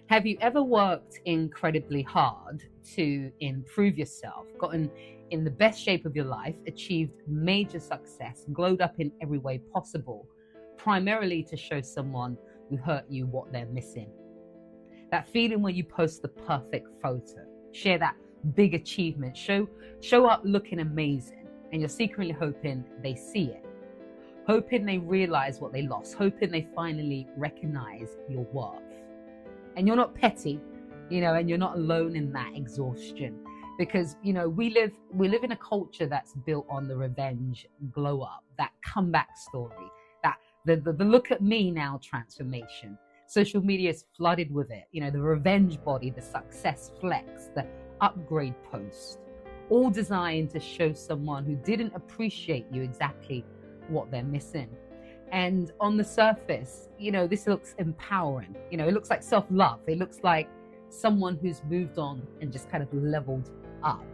Have you ever worked incredibly hard to improve yourself, gotten in the best shape of your life, achieved major success, glowed up in every way possible, primarily to show someone who hurt you what they're missing? That feeling when you post the perfect photo, share that big achievement, show up looking amazing, and you're secretly hoping they see it, hoping they realize what they lost, hoping they finally recognize your worth. And you're not petty, and you're not alone in that exhaustion, because we live in a culture that's built on the revenge glow up, that comeback story, that the look at me now transformation. Social media is flooded with it, the revenge body, the success flex, the upgrade post, all designed to show someone who didn't appreciate you exactly what they're missing. And on the surface, this looks empowering. It looks like self-love. It looks like someone who's moved on and just kind of leveled up.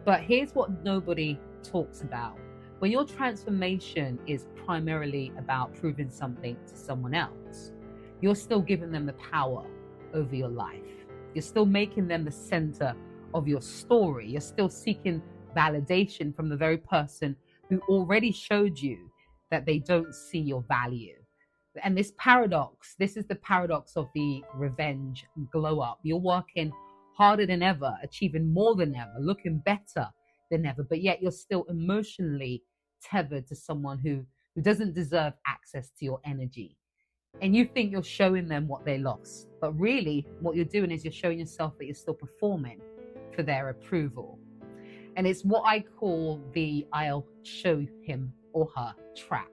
But here's what nobody talks about. When your transformation is primarily about proving something to someone else, you're still giving them the power over your life. You're still making them the center of your story. You're still seeking validation from the very person who already showed you that they don't see your value. And this is the paradox of the revenge glow up. You're working harder than ever, achieving more than ever, looking better than ever, but yet you're still emotionally tethered to someone who doesn't deserve access to your energy. And you think you're showing them what they lost, but really what you're doing is you're showing yourself that you're still performing for their approval. And it's what I call the "I'll show him or her" trap.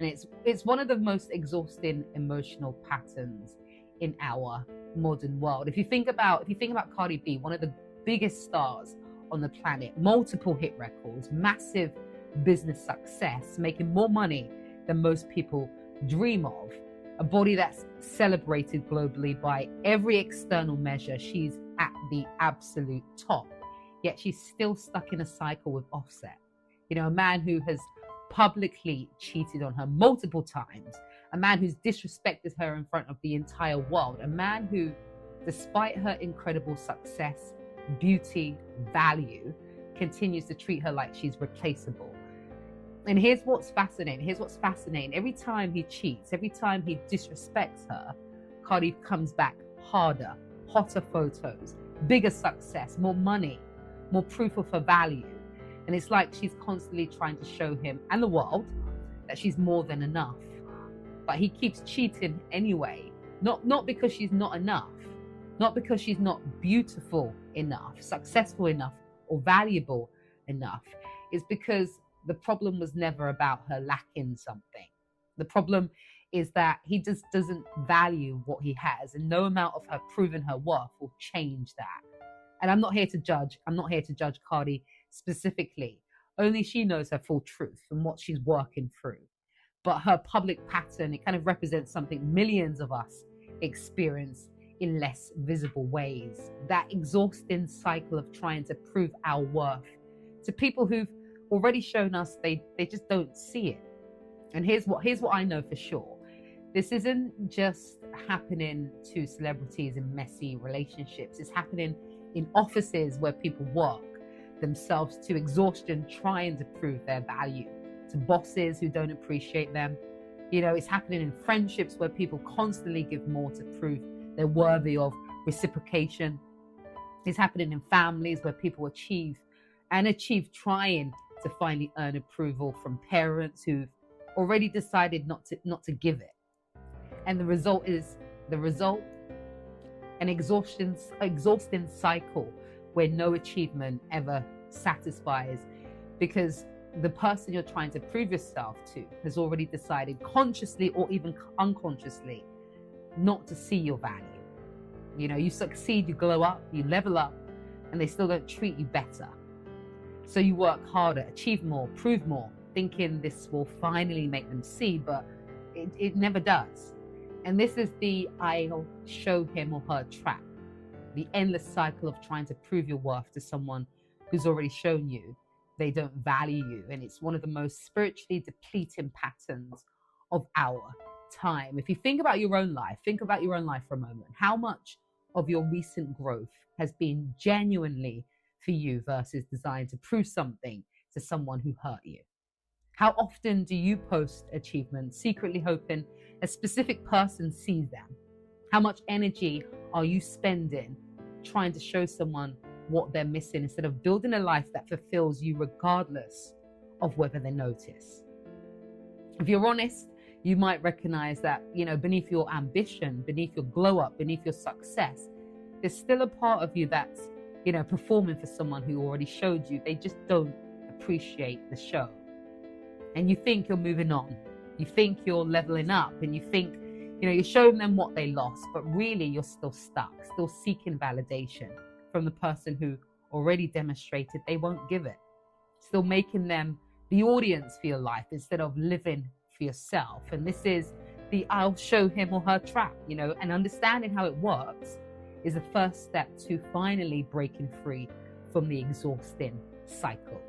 And it's one of the most exhausting emotional patterns in our modern world. If you think about CARDI B, one of the biggest stars on the planet, multiple hit records, massive business success, making more money than most people dream of, a body that's celebrated globally by every external measure. She's at the absolute top, yet she's still stuck in a cycle with Offset. A man who has publicly cheated on her multiple times, a man who's disrespected her in front of the entire world, a man who, despite her incredible success, beauty, value, continues to treat her like she's replaceable. And here's what's fascinating. Every time he cheats, every time he disrespects her, CARDI comes back harder, hotter photos, bigger success, more money, more proof of her value. And it's like she's constantly trying to show him and the world that she's more than enough. But he keeps cheating anyway, not because she's not enough, not because she's not beautiful enough, successful enough, or valuable enough. It's because the problem was never about her lacking something. The problem is that he just doesn't value what he has, and no amount of her proving her worth will change that. And I'm not here to judge CARDI specifically. Only she knows her full truth and what she's working through. But her public pattern, it kind of represents something millions of us experience in less visible ways. That exhausting cycle of trying to prove our worth to people who've already shown us they just don't see it. And here's what I know for sure. This isn't just happening to celebrities in messy relationships. It's happening in offices where people work themselves to exhaustion trying to prove their value, to bosses who don't appreciate them. It's happening in friendships where people constantly give more to prove they're worthy of reciprocation. It's happening in families where people achieve trying to finally earn approval from parents who've already decided not to give it. And the result is an exhausting cycle where no achievement ever satisfies, because the person you're trying to prove yourself to has already decided, consciously or even unconsciously, not to see your value. You succeed, you glow up, you level up, and they still don't treat you better. So you work harder, achieve more, prove more, thinking this will finally make them see, but it never does. And this is the "I'll show him or her" trap, the endless cycle of trying to prove your worth to someone who's already shown you they don't value you. And it's one of the most spiritually depleting patterns of our time, if you think about your own life, think about your own life for a moment. How much of your recent growth has been genuinely for you versus designed to prove something to someone who hurt you? How often do you post achievements secretly hoping a specific person sees them? How much energy are you spending trying to show someone what they're missing instead of building a life that fulfills you regardless of whether they notice? If you're honest, you might recognize that, beneath your ambition, beneath your glow up, beneath your success, there's still a part of you that's, performing for someone who already showed you. They just don't appreciate the show. And you think you're moving on. You think you're leveling up, and you think, you're showing them what they lost, but really you're still stuck, still seeking validation from the person who already demonstrated they won't give it. Still making them the audience for your life instead of living for yourself. And this is the I'll show him or her trap, and understanding how it works is the first step to finally breaking free from the exhausting cycle.